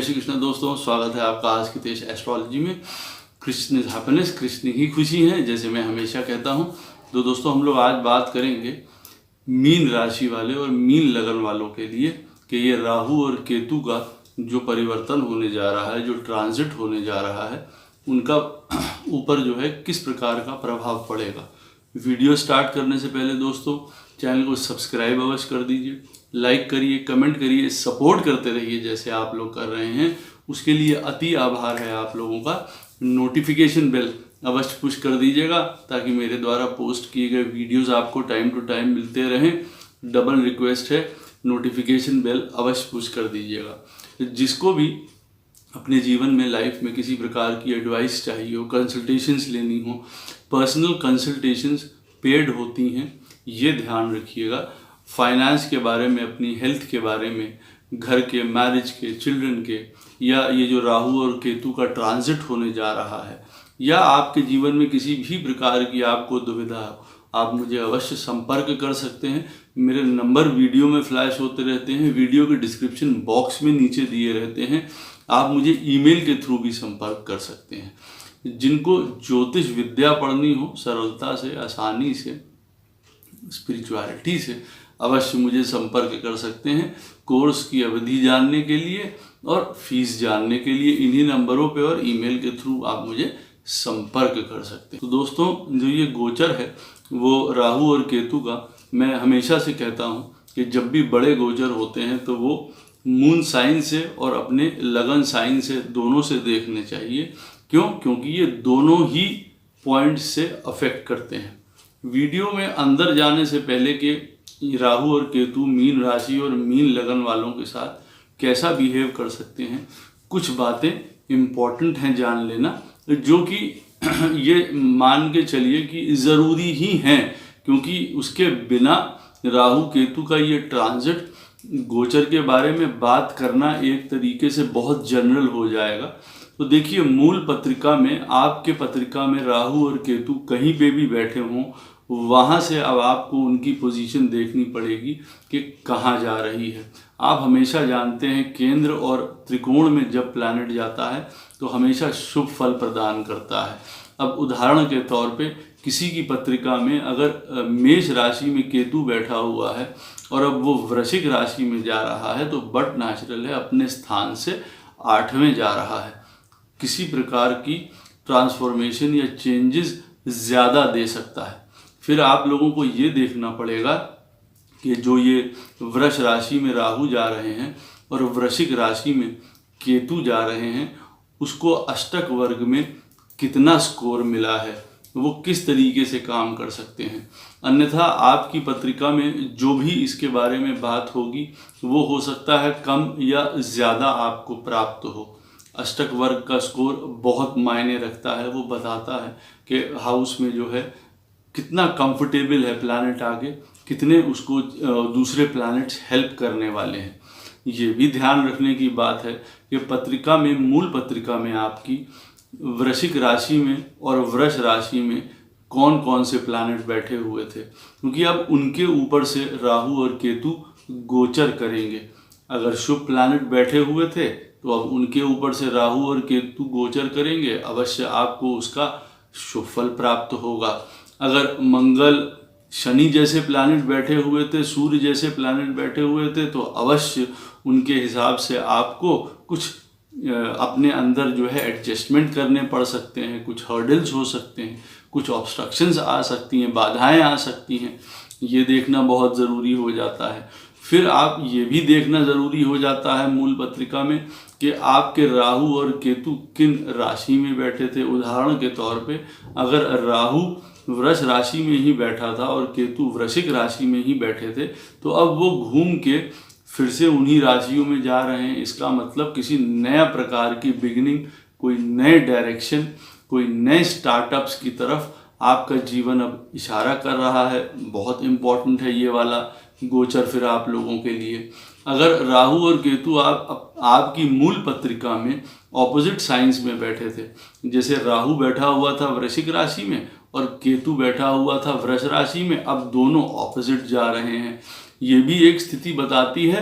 जय श्री कृष्ण दोस्तों, स्वागत है आपका आज की तेज एस्ट्रोलॉजी में। कृष्ण इज हैप्पीनेस, कृष्ण ही खुशी है, जैसे मैं हमेशा कहता हूँ। तो दोस्तों हम लोग आज बात करेंगे मीन राशि वाले और मीन लगन वालों के लिए कि ये राहु और केतु का जो परिवर्तन होने जा रहा है, जो ट्रांजिट होने जा रहा है, उनका ऊपर जो है किस प्रकार का प्रभाव पड़ेगा। वीडियो स्टार्ट करने से पहले दोस्तों चैनल को सब्सक्राइब अवश्य कर दीजिए, लाइक करिए, कमेंट करिए, सपोर्ट करते रहिए जैसे आप लोग कर रहे हैं। उसके लिए अति आभार है आप लोगों का। नोटिफिकेशन बेल अवश्य पुश कर दीजिएगा ताकि मेरे द्वारा पोस्ट किए गए वीडियोस आपको टाइम टू टाइम मिलते रहें। डबल रिक्वेस्ट है, नोटिफिकेशन बेल अवश्य पुश कर दीजिएगा। जिसको भी अपने जीवन में, लाइफ में किसी प्रकार की एडवाइस चाहिए हो, कंसल्टेशंस लेनी हो, पर्सनल कंसल्टेशंस पेड होती हैं, ये ध्यान रखिएगा। फाइनेंस के बारे में, अपनी हेल्थ के बारे में, घर के, मैरिज के, चिल्ड्रन के, या ये जो राहु और केतु का ट्रांजिट होने जा रहा है, या आपके जीवन में किसी भी प्रकार की आपको दुविधा हो, आप मुझे अवश्य संपर्क कर सकते हैं। मेरे नंबर वीडियो में फ्लैश होते रहते हैं, वीडियो के डिस्क्रिप्शन बॉक्स में नीचे दिए रहते हैं। आप मुझे ईमेल के थ्रू भी संपर्क कर सकते हैं। जिनको ज्योतिष विद्या पढ़नी हो, सरलता से, आसानी से, स्पिरिचुअलिटी से, अवश्य मुझे संपर्क कर सकते हैं। कोर्स की अवधि जानने के लिए और फीस जानने के लिए इन्हीं नंबरों पे और ईमेल के थ्रू आप मुझे संपर्क कर सकते हैं। तो दोस्तों जो ये गोचर है वो राहु और केतु का, मैं हमेशा से कहता हूँ कि जब भी बड़े गोचर होते हैं तो वो मून साइन से और अपने लगन साइन से, दोनों से देखने चाहिए। क्यों? क्योंकि ये दोनों ही पॉइंट से अफेक्ट करते हैं। वीडियो में अंदर जाने से पहले कि राहु और केतु मीन राशि और मीन लगन वालों के साथ कैसा बिहेव कर सकते हैं, कुछ बातें इम्पॉर्टेंट हैं जान लेना, जो कि ये मान के चलिए कि ज़रूरी ही हैं, क्योंकि उसके बिना राहु केतु का ये ट्रांजिट गोचर के बारे में बात करना एक तरीके से बहुत जनरल हो जाएगा। तो देखिए, मूल पत्रिका में, आपके पत्रिका में राहु और केतु कहीं पे भी बैठे हों, वहाँ से अब आपको उनकी पोजीशन देखनी पड़ेगी कि कहाँ जा रही है। आप हमेशा जानते हैं केंद्र और त्रिकोण में जब प्लैनेट जाता है तो हमेशा शुभ फल प्रदान करता है। अब उदाहरण के तौर पे किसी की पत्रिका में अगर मेष राशि में केतु बैठा हुआ है और अब वो वृश्चिक राशि में जा रहा है, तो बट नेचुरल है अपने स्थान से 8वें जा रहा है। किसी प्रकार की ट्रांसफॉर्मेशन या चेंजेस ज़्यादा दे सकता है। फिर आप लोगों को ये देखना पड़ेगा कि जो ये वृष राशि में राहु जा रहे हैं और वृश्चिक राशि में केतु जा रहे हैं, उसको अष्टक वर्ग में कितना स्कोर मिला है, वो किस तरीके से काम कर सकते हैं। अन्यथा आपकी पत्रिका में जो भी इसके बारे में बात होगी वो हो सकता है कम या ज़्यादा आपको प्राप्त हो। अष्टक वर्ग का स्कोर बहुत मायने रखता है। वो बताता है कि हाउस में जो है कितना कंफर्टेबल है प्लैनेट आगे, कितने उसको दूसरे प्लैनेट्स हेल्प करने वाले हैं। ये भी ध्यान रखने की बात है कि पत्रिका में, मूल पत्रिका में आपकी वृश्चिक राशि में और वृष राशि में कौन कौन से प्लैनेट बैठे हुए थे, क्योंकि अब उनके ऊपर से राहु और केतु गोचर करेंगे। अगर शुभ प्लैनेट बैठे हुए थे तो अब उनके ऊपर से राहु और केतु गोचर करेंगे, अवश्य आपको उसका शुभ फल प्राप्त होगा। अगर मंगल, शनि जैसे प्लैनेट बैठे हुए थे, सूर्य जैसे प्लैनेट बैठे हुए थे, तो अवश्य उनके हिसाब से आपको कुछ अपने अंदर जो है एडजस्टमेंट करने पड़ सकते हैं, कुछ हर्डल्स हो सकते हैं, कुछ ऑब्स्ट्रक्शंस आ सकती हैं, बाधाएं आ सकती हैं। ये देखना बहुत ज़रूरी हो जाता है। फिर आप ये भी देखना ज़रूरी हो जाता है मूल पत्रिका में कि आपके राहु और केतु किन राशि में बैठे थे। उदाहरण के तौर पे अगर राहु वृष राशि में ही बैठा था और केतु वृश्चिक राशि में ही बैठे थे, तो अब वो घूम के फिर से उन्हीं राशियों में जा रहे हैं। इसका मतलब किसी नया प्रकार की बिगिनिंग, कोई नए डायरेक्शन, कोई नए स्टार्टअप्स की तरफ आपका जीवन अब इशारा कर रहा है। बहुत इम्पॉर्टेंट है ये वाला गोचर फिर आप लोगों के लिए। अगर राहु और केतु आपकी मूल पत्रिका में ऑपोजिट साइंस में बैठे थे, जैसे राहु बैठा हुआ था वृश्चिक राशि में और केतु बैठा हुआ था वृष राशि में, अब दोनों ऑपोजिट जा रहे हैं। ये भी एक स्थिति बताती है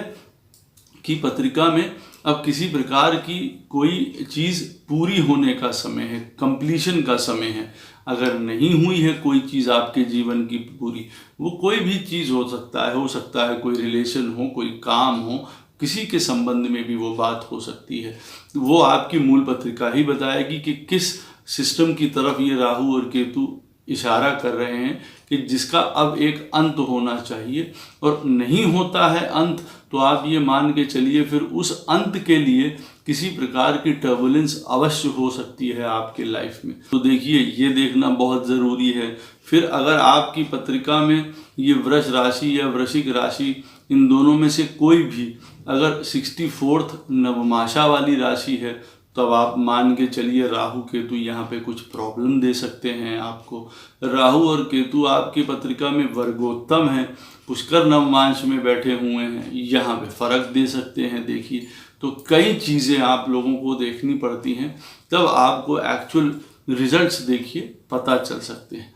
कि पत्रिका में अब किसी प्रकार की कोई चीज़ पूरी होने का समय है, कंप्लीशन का समय है। अगर नहीं हुई है कोई चीज़ आपके जीवन की पूरी, वो कोई भी चीज़ हो सकता है कोई रिलेशन हो, कोई काम हो, किसी के संबंध में भी वो बात हो सकती है। वो आपकी मूल पत्रिका ही बताएगी कि किस सिस्टम की तरफ ये राहु और केतु इशारा कर रहे हैं कि जिसका अब एक अंत होना चाहिए, और नहीं होता है अंत तो आप ये मान के चलिए फिर उस अंत के लिए किसी प्रकार की टर्बुलेंस अवश्य हो सकती है आपके लाइफ में। तो देखिए, ये देखना बहुत ज़रूरी है। फिर अगर आपकी पत्रिका में ये वृष राशि या वृश्चिक राशि, इन दोनों में से कोई भी अगर 64th नवमाशा वाली राशि है, तब आप मान के चलिए राहु केतु यहाँ पे कुछ प्रॉब्लम दे सकते हैं आपको। राहु और केतु आपकी पत्रिका में वर्गोत्तम है, पुष्कर नवमांश में बैठे हुए हैं, यहाँ पे फर्क दे सकते हैं। देखिए, तो कई चीज़ें आप लोगों को देखनी पड़ती हैं, तब आपको एक्चुअल रिजल्ट्स देखिए पता चल सकते हैं।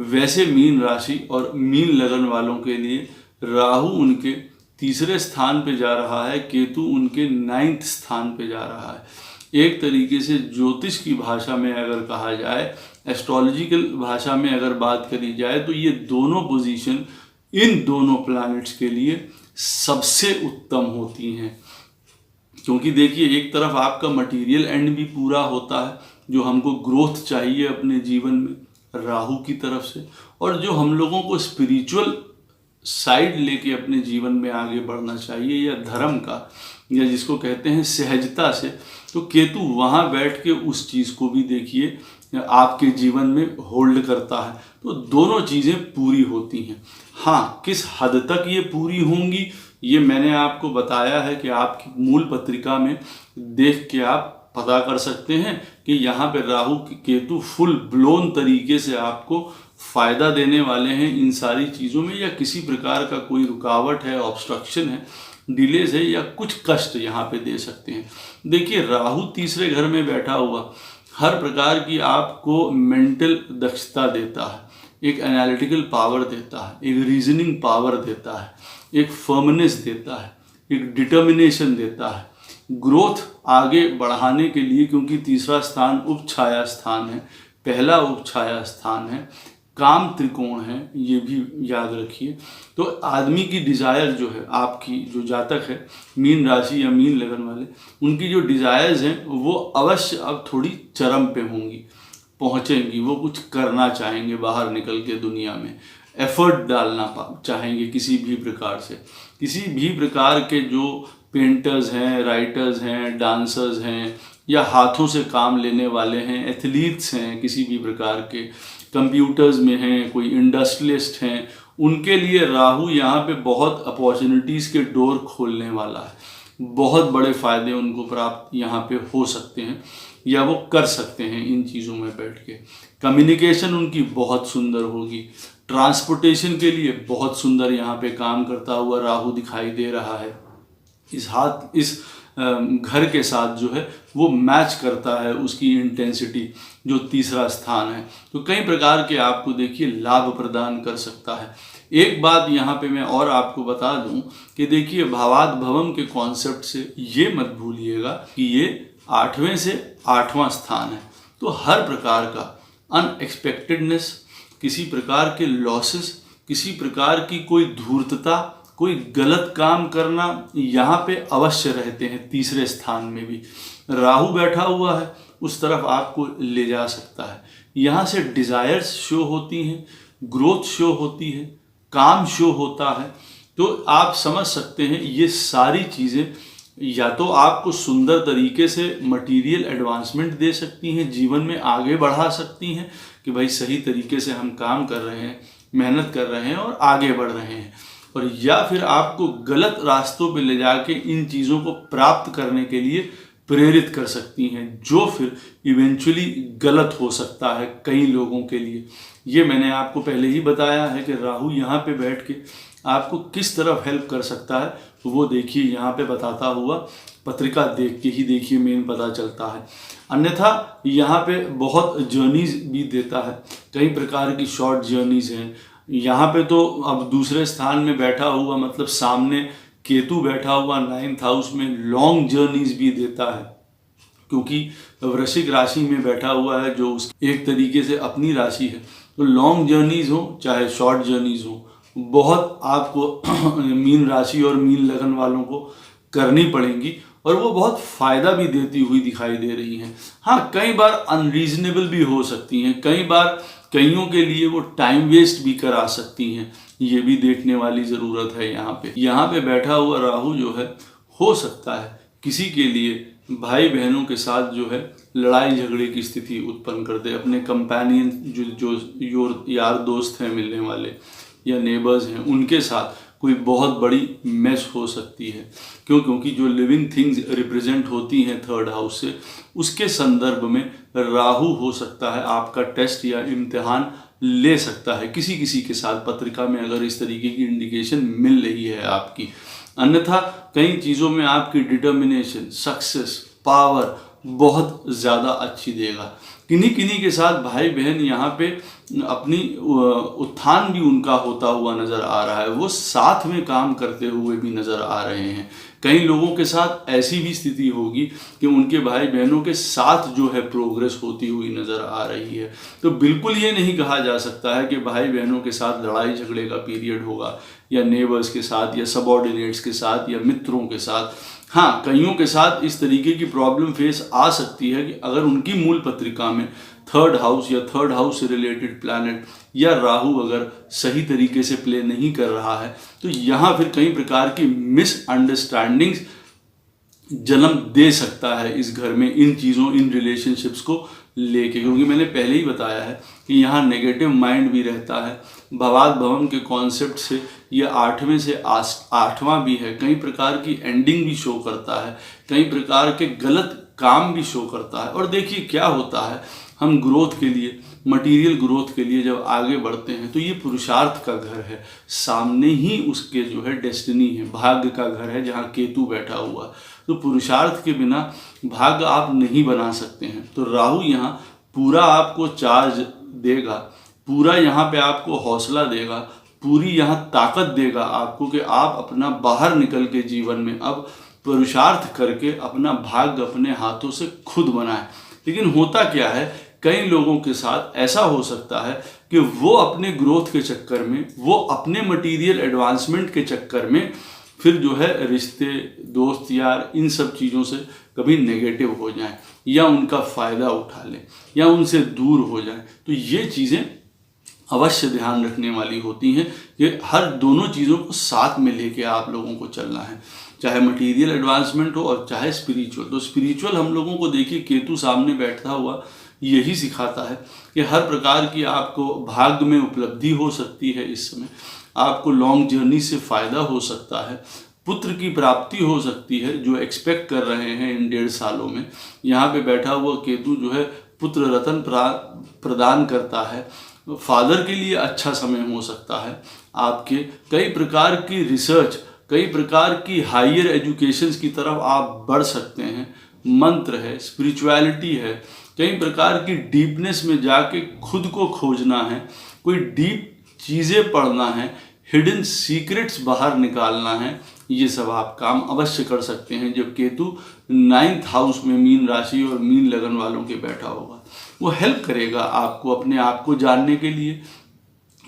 वैसे मीन राशि और मीन लगन वालों के लिए राहु उनके तीसरे स्थान पे जा रहा है, केतु उनके 9th स्थान पे जा रहा है। एक तरीके से ज्योतिष की भाषा में अगर कहा जाए, एस्ट्रोलॉजिकल भाषा में अगर बात करी जाए, तो ये दोनों पोजीशन इन दोनों प्लैनेट्स के लिए सबसे उत्तम होती हैं। क्योंकि देखिए, एक तरफ आपका मटेरियल एंड भी पूरा होता है, जो हमको ग्रोथ चाहिए अपने जीवन में राहु की तरफ से, और जो हम लोगों को स्पिरिचुअल साइड लेके अपने जीवन में आगे बढ़ना चाहिए, या धर्म का, या जिसको कहते हैं सहजता से, तो केतु वहाँ बैठ के उस चीज़ को भी देखिए आपके जीवन में होल्ड करता है। तो दोनों चीज़ें पूरी होती हैं। हाँ, किस हद तक ये पूरी होंगी ये मैंने आपको बताया है कि आपकी मूल पत्रिका में देख के आप पता कर सकते हैं कि यहाँ पे राहु केतु फुल ब्लोन तरीके से आपको फ़ायदा देने वाले हैं इन सारी चीज़ों में, या किसी प्रकार का कोई रुकावट है, ऑब्स्ट्रक्शन है, डिलेज है, या कुछ कष्ट यहाँ पे दे सकते हैं। देखिए, राहु तीसरे घर में बैठा हुआ हर प्रकार की आपको मेंटल दक्षता देता है, एक एनालिटिकल पावर देता है, एक रीजनिंग पावर देता है, एक फर्मनेस देता है, एक डिटर्मिनेशन देता है, ग्रोथ आगे बढ़ाने के लिए। क्योंकि तीसरा स्थान उपछाया स्थान है, पहला उपछाया स्थान है, काम त्रिकोण है, ये भी याद रखिए। तो आदमी की डिज़ायर जो है, आपकी जो जातक है मीन राशि या मीन लगन वाले, उनकी जो डिज़ायर्स हैं वो अवश्य अब थोड़ी चरम पे होंगी, पहुँचेंगी। वो कुछ करना चाहेंगे, बाहर निकल के दुनिया में एफर्ट डालना चाहेंगे किसी भी प्रकार से। किसी भी प्रकार के जो पेंटर्स हैं, राइटर्स हैं, डांसर्स हैं, या हाथों से काम लेने वाले हैं, एथलीट्स हैं, किसी भी प्रकार के कंप्यूटर्स में हैं, कोई इंडस्ट्रियलिस्ट हैं, उनके लिए राहु यहाँ पे बहुत अपॉर्चुनिटीज़ के डोर खोलने वाला है। बहुत बड़े फ़ायदे उनको प्राप्त यहाँ पे हो सकते हैं, या वो कर सकते हैं इन चीज़ों में बैठ के। कम्युनिकेशन उनकी बहुत सुंदर होगी, ट्रांसपोर्टेशन के लिए बहुत सुंदर यहाँ पे काम करता हुआ राहु दिखाई दे रहा है। इस घर के साथ जो है वो मैच करता है उसकी इंटेंसिटी, जो तीसरा स्थान है। तो कई प्रकार के आपको देखिए लाभ प्रदान कर सकता है। एक बात यहाँ पे मैं और आपको बता दूं कि देखिए, भावाद भवम के कॉन्सेप्ट से ये मत भूलिएगा कि ये 8वें से 8वां स्थान है। तो हर प्रकार का अनएक्सपेक्टेडनेस, किसी प्रकार के लॉसेस, किसी प्रकार की कोई धूर्तता, कोई गलत काम करना यहाँ पे अवश्य रहते हैं। तीसरे स्थान में भी राहु बैठा हुआ है, उस तरफ आपको ले जा सकता है। यहाँ से डिज़ायर्स शो होती हैं, ग्रोथ शो होती है, काम शो होता है। तो आप समझ सकते हैं ये सारी चीज़ें या तो आपको सुंदर तरीके से मटेरियल एडवांसमेंट दे सकती हैं, जीवन में आगे बढ़ा सकती हैं कि भाई सही तरीके से हम काम कर रहे हैं, मेहनत कर रहे हैं और आगे बढ़ रहे हैं, और या फिर आपको गलत रास्तों पे ले जाके इन चीज़ों को प्राप्त करने के लिए प्रेरित कर सकती हैं, जो फिर इवेंचुअली गलत हो सकता है कई लोगों के लिए। ये मैंने आपको पहले ही बताया है कि राहु यहाँ पे बैठ के आपको किस तरफ हेल्प कर सकता है, तो वो देखिए यहाँ पे बताता हुआ पत्रिका देख के ही देखिए मेन पता चलता है। अन्यथा यहाँ पे बहुत जर्नीज भी देता है, कई प्रकार की शॉर्ट जर्नीज हैं। यहाँ पे तो अब दूसरे स्थान में बैठा हुआ मतलब सामने केतु बैठा हुआ 9th हाउस में लॉन्ग जर्नीज भी देता है, क्योंकि वृश्चिक राशि में बैठा हुआ है जो एक तरीके से अपनी राशि है। तो लॉन्ग जर्नीज हो चाहे शॉर्ट जर्नीज हो, बहुत आपको मीन राशि और मीन लगन वालों को करनी पड़ेंगी, और वो बहुत फ़ायदा भी देती हुई दिखाई दे रही हैं। हाँ, कई बार अनरीजनेबल भी हो सकती हैं, कई बार कईयों के लिए वो टाइम वेस्ट भी करा सकती हैं, ये भी देखने वाली ज़रूरत है। यहाँ पे बैठा हुआ राहु जो है, हो सकता है किसी के लिए भाई बहनों के साथ जो है लड़ाई झगड़े की स्थिति उत्पन्न कर दे। अपने कंपेनियन जो यार दोस्त हैं मिलने वाले या नेबर्स हैं, उनके साथ कोई बहुत बड़ी मैच हो सकती है। क्योंकि जो लिविंग थिंग्स रिप्रेजेंट होती हैं 3rd हाउस से, उसके संदर्भ में राहु हो सकता है आपका टेस्ट या इम्तिहान ले सकता है किसी किसी के साथ, पत्रिका में अगर इस तरीके की इंडिकेशन मिल रही है आपकी। अन्यथा कई चीज़ों में आपकी डिटर्मिनेशन, सक्सेस, पावर बहुत ज़्यादा अच्छी देगा। किन्हीं के साथ भाई बहन यहाँ पे अपनी उत्थान भी उनका होता हुआ नज़र आ रहा है, वो साथ में काम करते हुए भी नज़र आ रहे हैं। कई लोगों के साथ ऐसी भी स्थिति होगी कि उनके भाई बहनों के साथ जो है प्रोग्रेस होती हुई नज़र आ रही है। तो बिल्कुल ये नहीं कहा जा सकता है कि भाई बहनों के साथ लड़ाई झगड़े का पीरियड होगा, या नेबर्स के साथ, या सबॉर्डिनेट्स के साथ, या मित्रों के साथ। हाँ, कईयों के साथ इस तरीके की प्रॉब्लम फेस आ सकती है कि अगर उनकी मूल पत्रिका में 3rd हाउस या 3rd हाउस से रिलेटेड प्लैनेट या राहु अगर सही तरीके से प्ले नहीं कर रहा है, तो यहाँ फिर कई प्रकार की मिसअंडरस्टैंडिंग्स जन्म दे सकता है इस घर में, इन चीज़ों, इन रिलेशनशिप्स को लेके। क्योंकि मैंने पहले ही बताया है कि यहाँ नेगेटिव माइंड भी रहता है। भवाद भवम के कॉन्सेप्ट से ये 8वें से 8वां भी है, कई प्रकार की एंडिंग भी शो करता है, कई प्रकार के गलत काम भी शो करता है। और देखिए क्या होता है, हम ग्रोथ के लिए, मटेरियल ग्रोथ के लिए जब आगे बढ़ते हैं तो ये पुरुषार्थ का घर है, सामने ही उसके जो है डेस्टिनी है, भाग्य का घर है जहाँ केतु बैठा हुआ। तो पुरुषार्थ के बिना भाग्य आप नहीं बना सकते हैं। तो राहु यहाँ पूरा आपको चार्ज देगा, पूरा यहाँ पे आपको हौसला देगा, पूरी यहाँ ताकत देगा आपको कि आप अपना बाहर निकल के जीवन में अब पुरुषार्थ करके अपना भाग्य अपने हाथों से खुद बनाएं। लेकिन होता क्या है, कई लोगों के साथ ऐसा हो सकता है कि वो अपने ग्रोथ के चक्कर में, वो अपने मटेरियल एडवांसमेंट के चक्कर में फिर जो है रिश्ते, दोस्त यार, इन सब चीज़ों से कभी नेगेटिव हो जाएं, या उनका फ़ायदा उठा लें, या उनसे दूर हो जाएं। तो ये चीज़ें अवश्य ध्यान रखने वाली होती हैं कि हर दोनों चीज़ों को साथ में लेके आप लोगों को चलना है, चाहे मटेरियल एडवांसमेंट हो और चाहे स्पिरिचुअल। तो स्पिरिचुअल हम लोगों को देखिए केतु सामने बैठा हुआ यही सिखाता है कि हर प्रकार की आपको भाग्य में उपलब्धि हो सकती है, इस समय आपको लॉन्ग जर्नी से फ़ायदा हो सकता है, पुत्र की प्राप्ति हो सकती है जो एक्सपेक्ट कर रहे हैं इन 1.5 सालों में। यहाँ पे बैठा हुआ केतु जो है पुत्र रत्न प्रदान करता है। फादर के लिए अच्छा समय हो सकता है आपके, कई प्रकार की रिसर्च, कई प्रकार की हायर एजुकेशंस की तरफ आप बढ़ सकते हैं। मंत्र है, स्पिरिचुअलिटी है, कई प्रकार की डीपनेस में जाके खुद को खोजना है, कोई डीप चीज़ें पढ़ना है, हिडन सीक्रेट्स बाहर निकालना है। ये सब आप काम अवश्य कर सकते हैं जब केतु 9th हाउस में मीन राशि और मीन लगन वालों के बैठा होगा। वो हेल्प करेगा आपको अपने आप को जानने के लिए,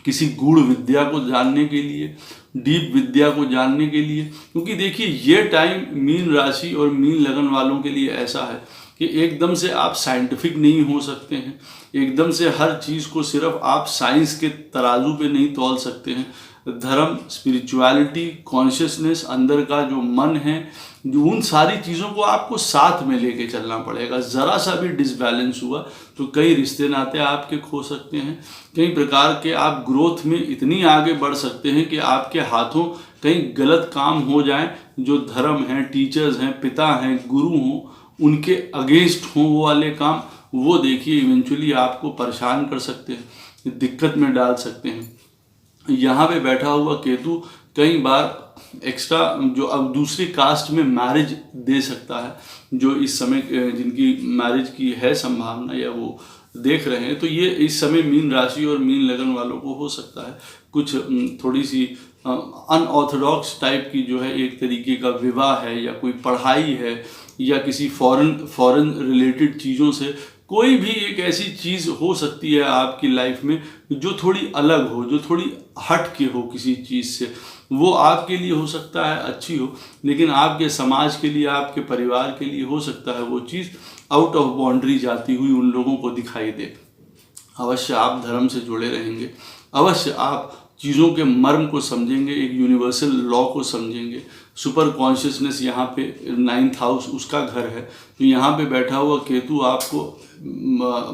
किसी गूढ़ विद्या को जानने के लिए, डीप विद्या को जानने के लिए। क्योंकि देखिए ये टाइम मीन राशि और मीन लगन वालों के लिए ऐसा है कि एकदम से आप साइंटिफिक नहीं हो सकते हैं, एकदम से हर चीज़ को सिर्फ आप साइंस के तराजू पे नहीं तौल सकते हैं। धर्म, स्पिरिचुअलिटी, कॉन्शियसनेस, अंदर का जो मन है, जो उन सारी चीज़ों को आपको साथ में लेके चलना पड़ेगा। ज़रा सा भी डिसबैलेंस हुआ तो कई रिश्ते नाते आपके खो सकते हैं, कई प्रकार के आप ग्रोथ में इतनी आगे बढ़ सकते हैं कि आपके हाथों कई गलत काम हो जाएं, जो धर्म हैं, टीचर्स हैं, पिता हैं, गुरु हों, उनके अगेंस्ट हों वो वाले काम, वो देखिए इवेंचुअली आपको परेशान कर सकते हैं, दिक्कत में डाल सकते हैं। यहाँ पे बैठा हुआ केतु कई बार एक्स्ट्रा जो अब दूसरी कास्ट में मैरिज दे सकता है, जो इस समय जिनकी मैरिज की है संभावना या वो देख रहे हैं, तो ये इस समय मीन राशि और मीन लगन वालों को हो सकता है कुछ थोड़ी सी अनऑर्थोडॉक्स टाइप की जो है एक तरीके का विवाह है, या कोई पढ़ाई है, या किसी फॉरेन रिलेटेड चीज़ों से कोई भी एक ऐसी चीज़ हो सकती है आपकी लाइफ में जो थोड़ी अलग हो, जो थोड़ी हट के हो किसी चीज़ से। वो आपके लिए हो सकता है अच्छी हो, लेकिन आपके समाज के लिए, आपके परिवार के लिए हो सकता है वो चीज़ आउट ऑफ बाउंड्री जाती हुई उन लोगों को दिखाई दे। अवश्य आप धर्म से जुड़े रहेंगे, अवश्य आप चीज़ों के मर्म को समझेंगे, एक यूनिवर्सल लॉ को समझेंगे। सुपर कॉन्शियसनेस यहाँ पे 9th हाउस उसका घर है, तो यहाँ पे बैठा हुआ केतु आपको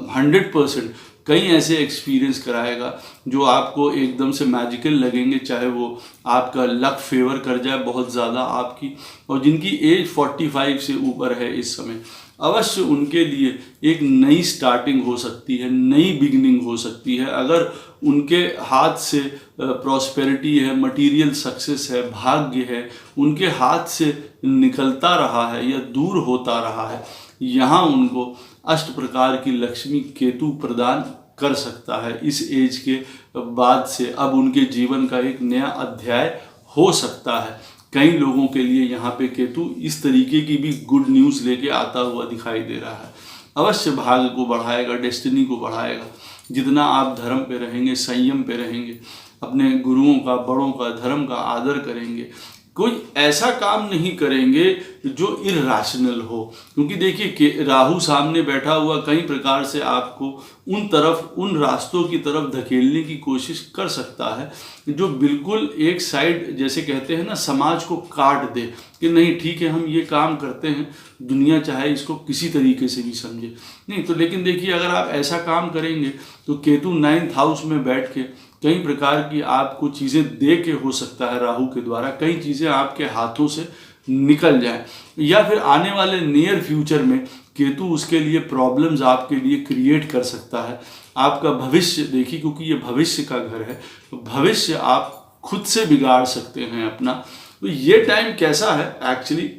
100% कई ऐसे एक्सपीरियंस कराएगा जो आपको एकदम से मैजिकल लगेंगे, चाहे वो आपका लक फेवर कर जाए बहुत ज़्यादा आपकी। और जिनकी एज 45 से ऊपर है इस समय, अवश्य उनके लिए एक नई स्टार्टिंग हो सकती है, नई बिगिनिंग हो सकती है। अगर उनके हाथ से प्रॉस्पेरिटी है, मटेरियल सक्सेस है, भाग्य है, उनके हाथ से निकलता रहा है या दूर होता रहा है, यहाँ उनको अष्ट प्रकार की लक्ष्मी केतु प्रदान कर सकता है। इस एज के बाद से अब उनके जीवन का एक नया अध्याय हो सकता है। कई लोगों के लिए यहाँ पे केतु इस तरीके की भी गुड न्यूज़ लेके आता हुआ दिखाई दे रहा है। अवश्य भाग्य को बढ़ाएगा, डेस्टिनी को बढ़ाएगा। जितना आप धर्म पे रहेंगे, संयम पे रहेंगे, अपने गुरुओं का, बड़ों का, धर्म का आदर करेंगे, कोई ऐसा काम नहीं करेंगे जो इर्राशनल हो। क्योंकि देखिए कि राहु सामने बैठा हुआ कई प्रकार से आपको उन रास्तों की तरफ धकेलने की कोशिश कर सकता है जो बिल्कुल एक साइड, जैसे कहते हैं ना, समाज को काट दे कि नहीं ठीक है हम ये काम करते हैं, दुनिया चाहे इसको किसी तरीके से भी समझे नहीं। तो लेकिन देखिए अगर आप ऐसा काम करेंगे तो केतु 9th हाउस में बैठ के कई प्रकार की आपको चीज़ें दे के हो सकता है राहु के द्वारा कई चीज़ें आपके हाथों से निकल जाए, या फिर आने वाले नियर फ्यूचर में केतु उसके लिए प्रॉब्लम्स आपके लिए क्रिएट कर सकता है। आपका भविष्य देखिए, क्योंकि ये भविष्य का घर है, तो भविष्य आप खुद से बिगाड़ सकते हैं अपना। तो ये टाइम कैसा है एक्चुअली,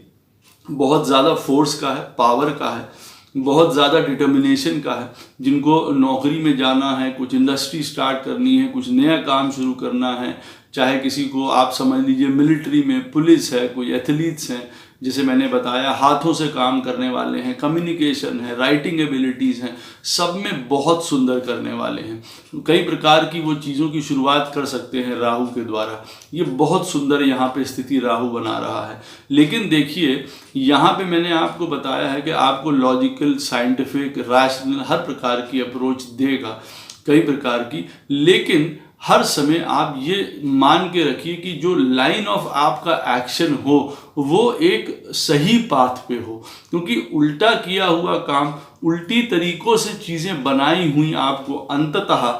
बहुत ज़्यादा फोर्स का है, पावर का है, बहुत ज़्यादा डिटर्मिनेशन का है। जिनको नौकरी में जाना है, कुछ इंडस्ट्री स्टार्ट करनी है, कुछ नया काम शुरू करना है, चाहे किसी को आप समझ लीजिए मिलिट्री में, पुलिस है, कोई एथलीट्स हैं, जैसे मैंने बताया हाथों से काम करने वाले हैं, कम्युनिकेशन है, राइटिंग एबिलिटीज़ हैं, सब में बहुत सुंदर करने वाले हैं। कई प्रकार की वो चीज़ों की शुरुआत कर सकते हैं राहु के द्वारा। ये बहुत सुंदर यहाँ पे स्थिति राहु बना रहा है। लेकिन देखिए यहाँ पे मैंने आपको बताया है कि आपको लॉजिकल, साइंटिफिक, रैशनल हर प्रकार की अप्रोच देगा, कई प्रकार की। लेकिन हर समय आप ये मान के रखिए कि जो लाइन ऑफ आपका एक्शन हो वो एक सही पाथ पे हो, क्योंकि उल्टा किया हुआ काम, उल्टी तरीकों से चीज़ें बनाई हुई आपको अंततः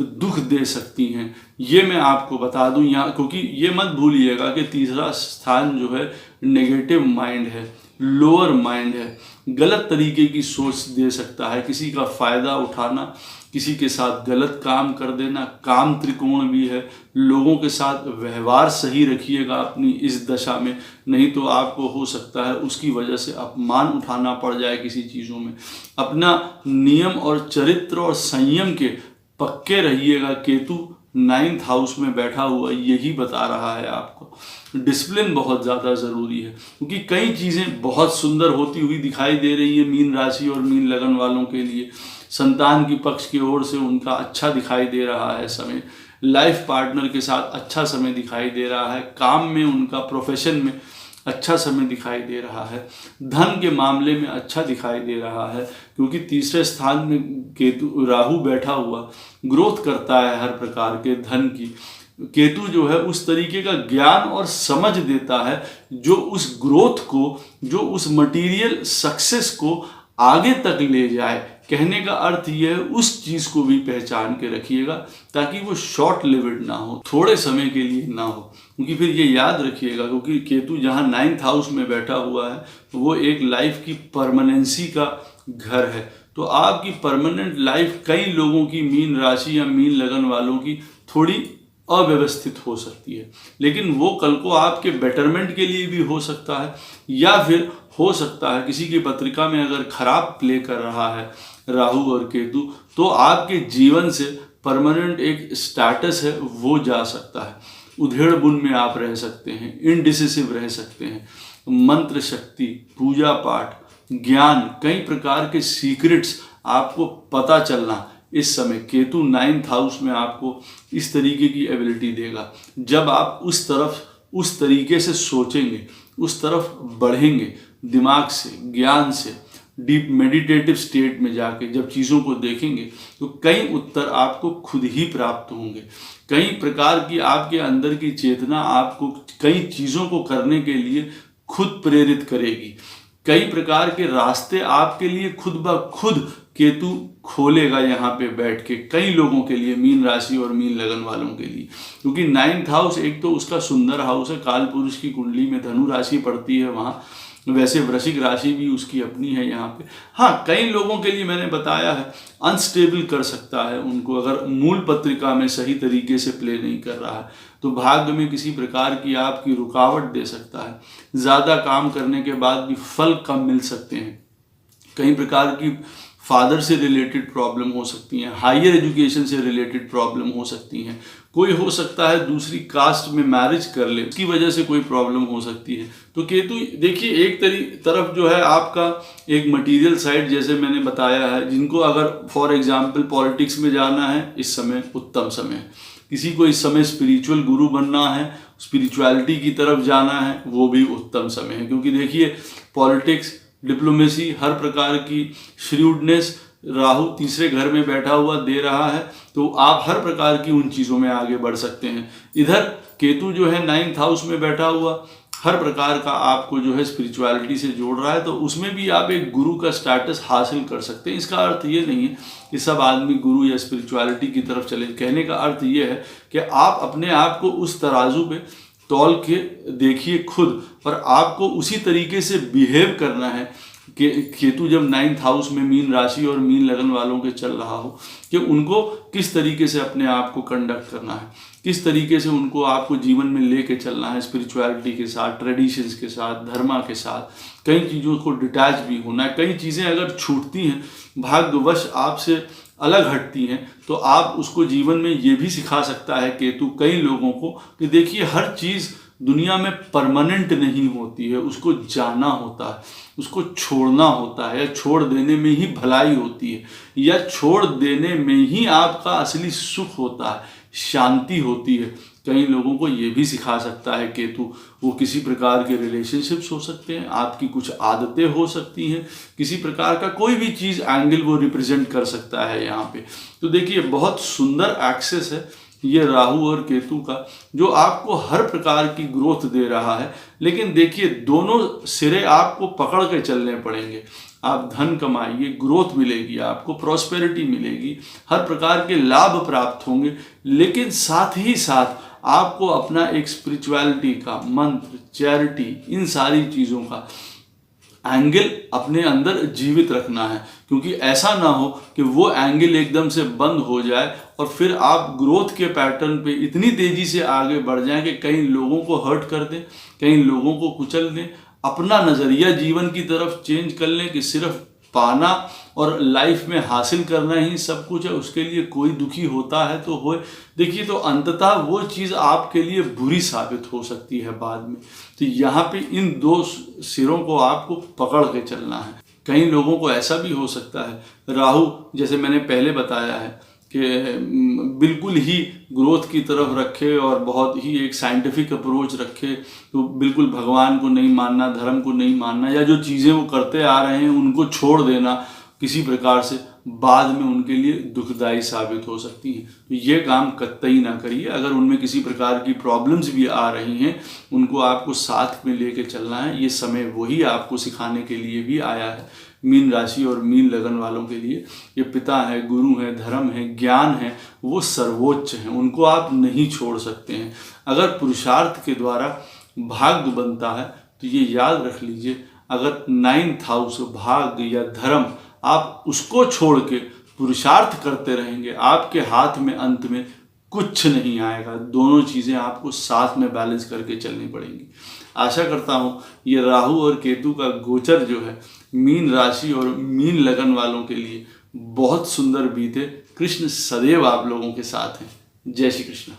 दुख दे सकती हैं। ये मैं आपको बता दूं यहाँ, क्योंकि ये मत भूलिएगा कि तीसरा स्थान जो है नेगेटिव माइंड है, लोअर माइंड है, गलत तरीके की सोच दे सकता है, किसी का फ़ायदा उठाना, किसी के साथ गलत काम कर देना। काम त्रिकोण भी है, लोगों के साथ व्यवहार सही रखिएगा अपनी इस दशा में, नहीं तो आपको हो सकता है उसकी वजह से अपमान उठाना पड़ जाए किसी चीज़ों में। अपना नियम और चरित्र और संयम के पक्के रहिएगा। केतु 9th हाउस में बैठा हुआ यही बता रहा है आपको। डिसिप्लिन बहुत ज़्यादा ज़रूरी है, क्योंकि कई चीज़ें बहुत सुंदर होती हुई दिखाई दे रही है मीन राशि और मीन लगन वालों के लिए। संतान की पक्ष की ओर से उनका अच्छा दिखाई दे रहा है समय, लाइफ पार्टनर के साथ अच्छा समय दिखाई दे रहा है, काम में उनका, प्रोफेशन में अच्छा समय दिखाई दे रहा है, धन के मामले में अच्छा दिखाई दे रहा है, क्योंकि तीसरे स्थान में केतु राहु बैठा हुआ ग्रोथ करता है हर प्रकार के धन की। केतु जो है उस तरीके का ज्ञान और समझ देता है जो उस ग्रोथ को, जो उस मटेरियल सक्सेस को आगे तक ले जाए। कहने का अर्थ यह है उस चीज़ को भी पहचान के रखिएगा ताकि वो शॉर्ट लिव्ड ना हो, थोड़े समय के लिए ना हो। क्योंकि फिर ये याद रखिएगा, क्योंकि केतु जहाँ 9th हाउस में बैठा हुआ है वो एक लाइफ की परमानेंसी का घर है। तो आपकी परमानेंट लाइफ कई लोगों की, मीन राशि या मीन लगन वालों की, थोड़ी अव्यवस्थित हो सकती है, लेकिन वो कल को आपके बेटरमेंट के लिए भी हो सकता है, या फिर हो सकता है किसी की पत्रिका में अगर खराब प्ले कर रहा है राहु और केतु, तो आपके जीवन से परमानेंट एक स्टेटस है वो जा सकता है। उधेड़ बुन में आप रह सकते हैं, इनडिसिसिव रह सकते हैं। मंत्र शक्ति, पूजा पाठ, ज्ञान, कई प्रकार के सीक्रेट्स आपको पता चलना इस समय केतु 9th हाउस में आपको इस तरीके की एबिलिटी देगा। जब आप उस तरफ उस तरीके से सोचेंगे, उस तरफ बढ़ेंगे, दिमाग से, ज्ञान से, डीप मेडिटेटिव स्टेट में जाके जब चीज़ों को देखेंगे तो कई उत्तर आपको खुद ही प्राप्त होंगे। कई प्रकार की आपके अंदर की चेतना आपको कई चीज़ों को करने के लिए खुद प्रेरित करेगी। कई प्रकार के रास्ते आपके लिए खुद ब खुद केतु खोलेगा यहाँ पे बैठ के, कई लोगों के लिए, मीन राशि और मीन लगन वालों के लिए। क्योंकि 9th हाउस एक तो उसका सुंदर हाउस है, काल पुरुष की कुंडली में धनु राशि पड़ती है वहाँ, वैसे वृश्चिक राशि भी उसकी अपनी है यहाँ पे। हाँ, कई लोगों के लिए मैंने बताया है अनस्टेबल कर सकता है उनको, अगर मूल पत्रिका में सही तरीके से प्ले नहीं कर रहा है तो भाग्य में किसी प्रकार की आपकी रुकावट दे सकता है। ज़्यादा काम करने के बाद भी फल कम मिल सकते हैं। कई प्रकार की फादर से रिलेटेड प्रॉब्लम हो सकती हैं, हायर एजुकेशन से रिलेटेड प्रॉब्लम हो सकती हैं। कोई हो सकता है दूसरी कास्ट में मैरिज कर ले, उसकी वजह से कोई प्रॉब्लम हो सकती है। तो केतु देखिए एक तरफ जो है आपका एक मटेरियल साइड, जैसे मैंने बताया है, जिनको अगर फॉर एग्जांपल पॉलिटिक्स में जाना है इस समय उत्तम समय है, किसी को इस समय स्पिरिचुअल गुरु बनना है, स्पिरिचुअलिटी की तरफ जाना है, वो भी उत्तम समय है। क्योंकि देखिए पॉलिटिक्स, डिप्लोमेसी, हर प्रकार की श्रीउडनेस राहु तीसरे घर में बैठा हुआ दे रहा है, तो आप हर प्रकार की उन चीज़ों में आगे बढ़ सकते हैं। इधर केतु जो है 9th हाउस में बैठा हुआ हर प्रकार का आपको जो है स्पिरिचुअलिटी से जोड़ रहा है, तो उसमें भी आप एक गुरु का स्टेटस हासिल कर सकते हैं। इसका अर्थ ये नहीं है कि सब आदमी गुरु या स्पिरिचुअलिटी की तरफ चले। कहने का अर्थ ये है कि आप अपने आप को उस तराजू पे तौल के देखिए खुद, और आपको उसी तरीके से बिहेव करना है कि केतु जब 9th हाउस में मीन राशि और मीन लगन वालों के चल रहा हो, कि उनको किस तरीके से अपने आप को कंडक्ट करना है, किस तरीके से उनको आपको जीवन में लेके चलना है, स्पिरिचुअलिटी के साथ, ट्रेडिशंस के साथ, धर्मा के साथ। कई चीज़ों को डिटैच भी होना है। कई चीज़ें अगर छूटती हैं, भाग्यवश आपसे अलग हटती हैं, तो आप उसको जीवन में ये भी सिखा सकता है केतु कई लोगों को कि देखिए हर चीज़ दुनिया में परमानेंट नहीं होती है, उसको जाना होता है, उसको छोड़ना होता है, या छोड़ देने में ही भलाई होती है, या छोड़ देने में ही आपका असली सुख होता है, शांति होती है। कई लोगों को ये भी सिखा सकता है केतु। वो किसी प्रकार के रिलेशनशिप्स हो सकते हैं, आपकी कुछ आदतें हो सकती हैं, किसी प्रकार का कोई भी चीज़ एंगल वो रिप्रेजेंट कर सकता है यहाँ पे। तो देखिए बहुत सुंदर एक्सेस है ये राहु और केतु का, जो आपको हर प्रकार की ग्रोथ दे रहा है। लेकिन देखिए दोनों सिरे आपको पकड़ के चलने पड़ेंगे। आप धन कमाइए, ग्रोथ मिलेगी, आपको प्रॉस्पेरिटी मिलेगी, हर प्रकार के लाभ प्राप्त होंगे, लेकिन साथ ही साथ आपको अपना एक स्पिरिचुअलिटी का मंत्र, चैरिटी, इन सारी चीज़ों का एंगल अपने अंदर जीवित रखना है। क्योंकि ऐसा ना हो कि वो एंगल एकदम से बंद हो जाए और फिर आप ग्रोथ के पैटर्न पे इतनी तेज़ी से आगे बढ़ जाएं कि कई लोगों को हर्ट कर दें, कई लोगों को कुचल दें, अपना नज़रिया जीवन की तरफ चेंज कर लें कि सिर्फ पाना और लाइफ में हासिल करना ही सब कुछ है, उसके लिए कोई दुखी होता है तो होए। देखिए तो अंततः वो चीज़ आपके लिए बुरी साबित हो सकती है बाद में। तो यहाँ पे इन दो सिरों को आपको पकड़ के चलना है। कई लोगों को ऐसा भी हो सकता है राहु, जैसे मैंने पहले बताया है, कि बिल्कुल ही ग्रोथ की तरफ रखे और बहुत ही एक साइंटिफिक अप्रोच रखे, तो बिल्कुल भगवान को नहीं मानना, धर्म को नहीं मानना, या जो चीज़ें वो करते आ रहे हैं उनको छोड़ देना किसी प्रकार से, बाद में उनके लिए दुखदायी साबित हो सकती हैं। तो ये काम कतई ना करिए। अगर उनमें किसी प्रकार की प्रॉब्लम्स भी आ रही हैं, उनको आपको साथ में लेके चलना है। ये समय वही आपको सिखाने के लिए भी आया है। मीन राशि और मीन लगन वालों के लिए ये पिता है, गुरु है, धर्म है, ज्ञान है, वो सर्वोच्च हैं, उनको आप नहीं छोड़ सकते हैं। अगर पुरुषार्थ के द्वारा भाग्य बनता है तो ये याद रख लीजिए, अगर 9th हाउस भाग्य या धर्म, आप उसको छोड़ के पुरुषार्थ करते रहेंगे, आपके हाथ में अंत में कुछ नहीं आएगा। दोनों चीज़ें आपको साथ में बैलेंस करके चलनी पड़ेंगी। आशा करता हूँ ये राहु और केतु का गोचर जो है मीन राशि और मीन लगन वालों के लिए बहुत सुंदर बीते। कृष्ण सदैव आप लोगों के साथ हैं। जय श्री कृष्ण।